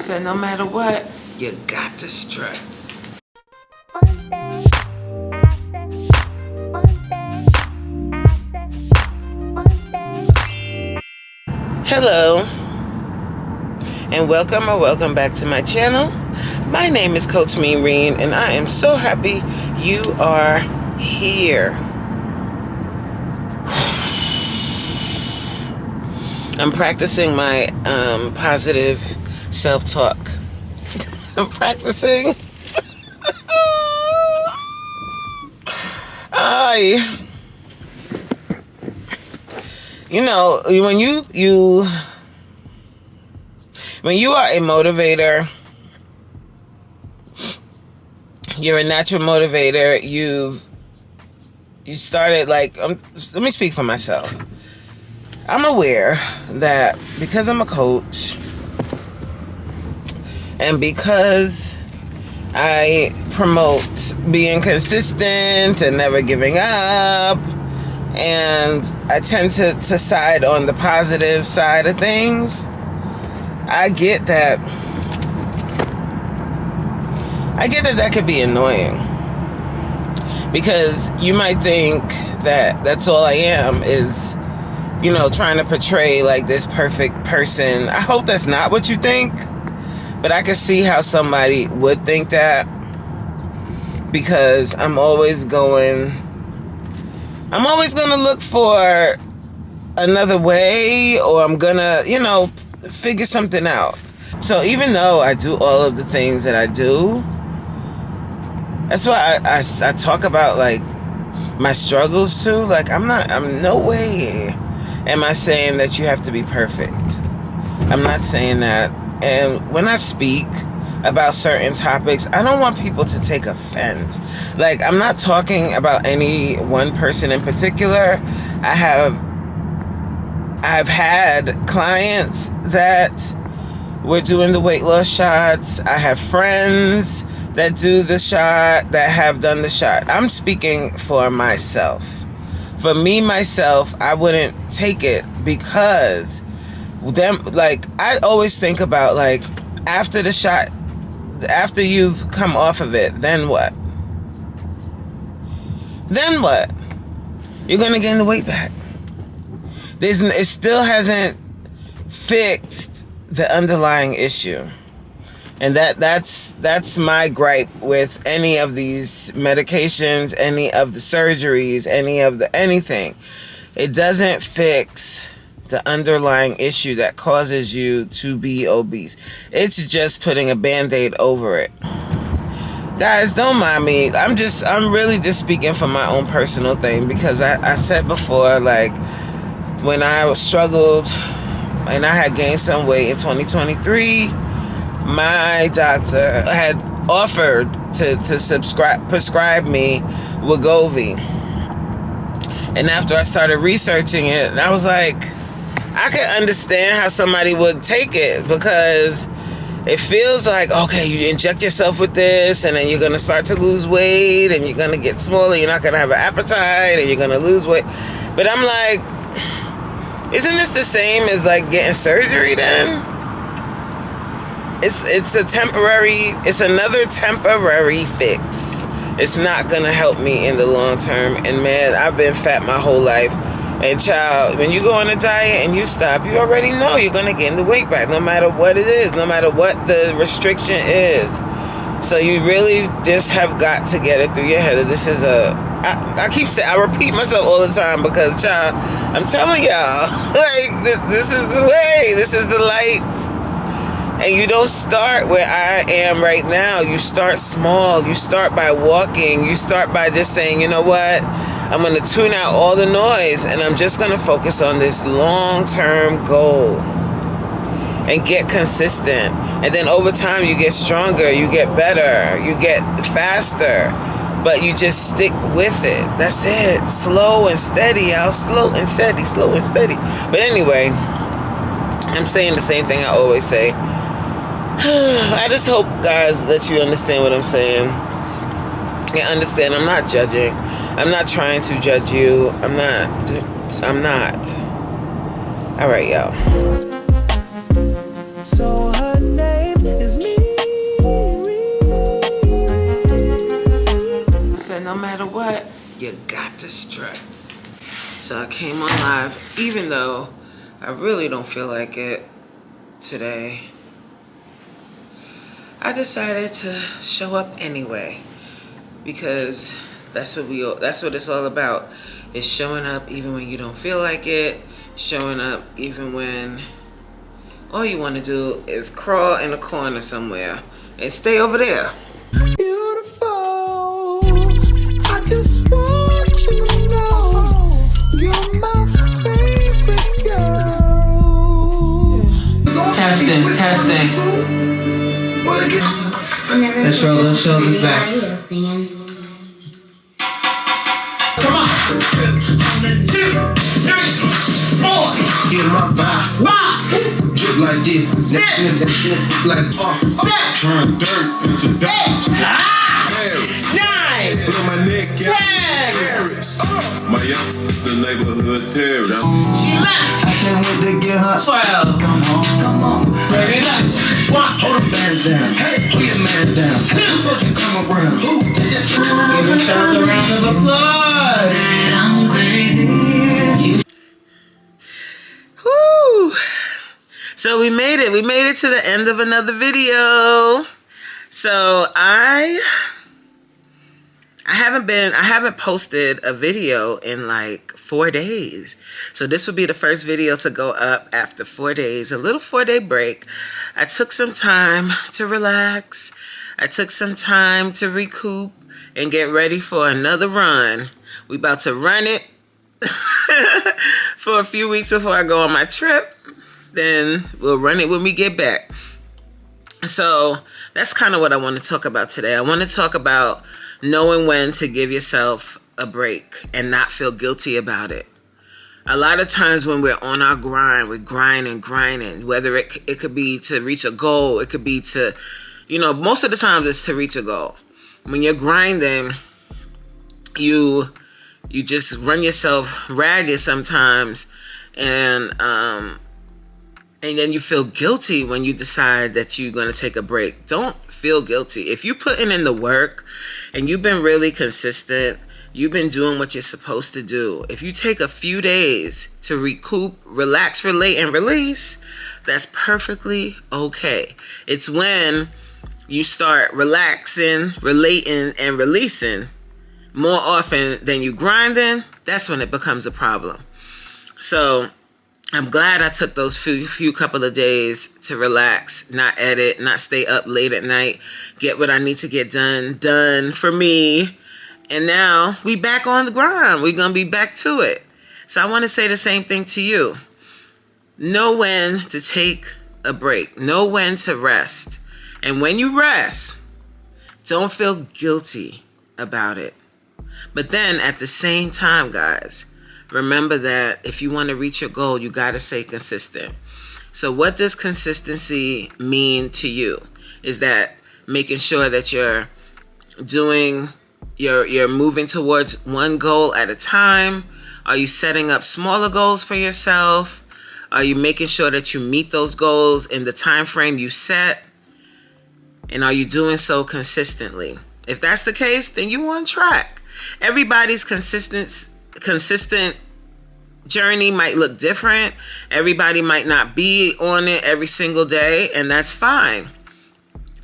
said, no matter what, you got to strut. Hello, and welcome back to my channel. My name is Coach Reen, and I am so happy you are here. I'm practicing my positive self-talk. I'm practicing. You know, when you are a motivator, you're a natural motivator. You started like, let me speak for myself. I'm aware that because I'm a coach and because I promote being consistent and never giving up, and I tend to side on the positive side of things, I get that could be annoying, because you might think that that's all I am is, you know, trying to portray like this perfect person. I hope that's not what you think, but I can see how somebody would think that, because I'm always going to look for another way, or I'm gonna, you know, figure something out. So even though I do all of the things that I do, that's why I talk about like my struggles too. Like I'm no way am I saying that you have to be perfect. I'm not saying that. And when I speak about certain topics, I don't want people to take offense. Like, I'm not talking about any one person in particular. I've had clients that were doing the weight loss shots. I have friends that do the shot, that have done the shot. I'm speaking for myself. For me, myself, I wouldn't take it, because them, like, I always think about, like, after the shot, after you've come off of it, then what? Then what? You're going to gain the weight back. It still hasn't fixed the underlying issue. And that's my gripe with any of these medications, any of the surgeries, any of the anything. It doesn't fix the underlying issue that causes you to be obese. It's just putting a Band-Aid over it. Guys, don't mind me. I'm really just speaking from my own personal thing, because I said before, like, when I struggled and I had gained some weight in 2023, my doctor had offered to prescribe me Wegovy. And after I started researching it, I was like, I could understand how somebody would take it, because it feels like, okay, you inject yourself with this, and then you're going to start to lose weight, and you're going to get smaller, you're not going to have an appetite, and you're going to lose weight. But I'm like, isn't this the same as like getting surgery then? It's another temporary fix. It's not going to help me in the long term. And man, I've been fat my whole life. And child, when you go on a diet and you stop, you already know you're going to gain the weight back, no matter what it is, no matter what the restriction is. So you really just have got to get it through your head that this is I repeat myself all the time, because child, I'm telling y'all, like, this is the way, this is the light. And you don't start where I am right now. You start small. You start by walking. You start by just saying, you know what? I'm going to tune out all the noise, and I'm just going to focus on this long-term goal and get consistent. And then over time, you get stronger. You get better. You get faster. But you just stick with it. That's it. Slow and steady, y'all. Slow and steady. Slow and steady. But anyway, I'm saying the same thing I always say. I just hope, guys, that you understand what I'm saying. Yeah, understand, I'm not judging. I'm not trying to judge you. I'm not. All right, y'all. So her name is You got to strut. So I came on live, even though I really don't feel like it today. I decided to show up anyway, because that's what it's all about. It's showing up even when you don't feel like it, showing up even when all you want to do is crawl in a corner somewhere and stay over there. Beautiful, I just want you to know you're my favorite girl. Testing. Let's roll those shoulders back. Come on. 2, 3, 4. Get my vibe. Drip like this. Step. Like step. Turn dirt into dirt. 9. Feel my neck. 10. My young the neighborhood terror. 11. I can't wait to get her. 12. Come on. Ready up. 1. Hold them bands down. Hey, hold your mans down. Who you come around? Who? Give yourselves a round of applause. I'm crazy. Whew. So we made it. We made it to the end of another video. So I haven't posted a video in like 4 days. So this would be the first video to go up after 4 days, a little 4-day break. I took some time to relax. I took some time to recoup and get ready for another run. We about to run it for a few weeks before I go on my trip. Then we'll run it when we get back. So that's kind of what I want to talk about today. I want to talk about knowing when to give yourself a break and not feel guilty about it. A lot of times when we're on our grind, we're grinding, whether it could be to reach a goal, it could be to, most of the time it's to reach a goal. When you're grinding, you just run yourself ragged sometimes, and then you feel guilty when you decide that you're going to take a break. Don't feel guilty. If you're putting in the work and you've been really consistent, you've been doing what you're supposed to do. If you take a few days to recoup, relax, relate, and release, that's perfectly okay. It's when you start relaxing, relating, and releasing more often than you grinding, that's when it becomes a problem. So I'm glad I took those few couple of days to relax, not edit, not stay up late at night, get what I need to get done for me. And now we back on the grind. We're going to be back to it. So I want to say the same thing to you. Know when to take a break. Know when to rest. And when you rest, don't feel guilty about it. But then at the same time, guys, remember that if you want to reach your goal, you got to stay consistent. So what does consistency mean to you? Is that making sure that you're moving towards one goal at a time? Are you setting up smaller goals for yourself? Are you making sure that you meet those goals in the time frame you set? And are you doing so consistently? If that's the case, then you're on track. Everybody's consistent journey might look different. Everybody might not be on it every single day, and that's fine.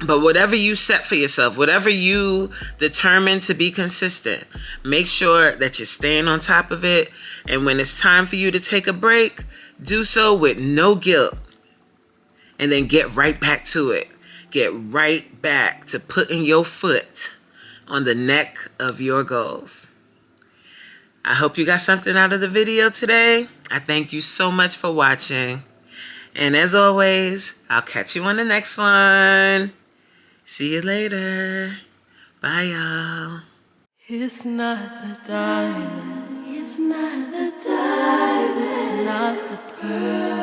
But whatever you set for yourself, whatever you determine to be consistent, make sure that you're staying on top of it. And when it's time for you to take a break, do so with no guilt. And then get right back to it. Get right back to putting your foot on the neck of your goals. I hope you got something out of the video today. I thank you so much for watching. And as always, I'll catch you on the next one. See you later. Bye, y'all. It's not the diamond. It's not the diamond. It's not the pearl.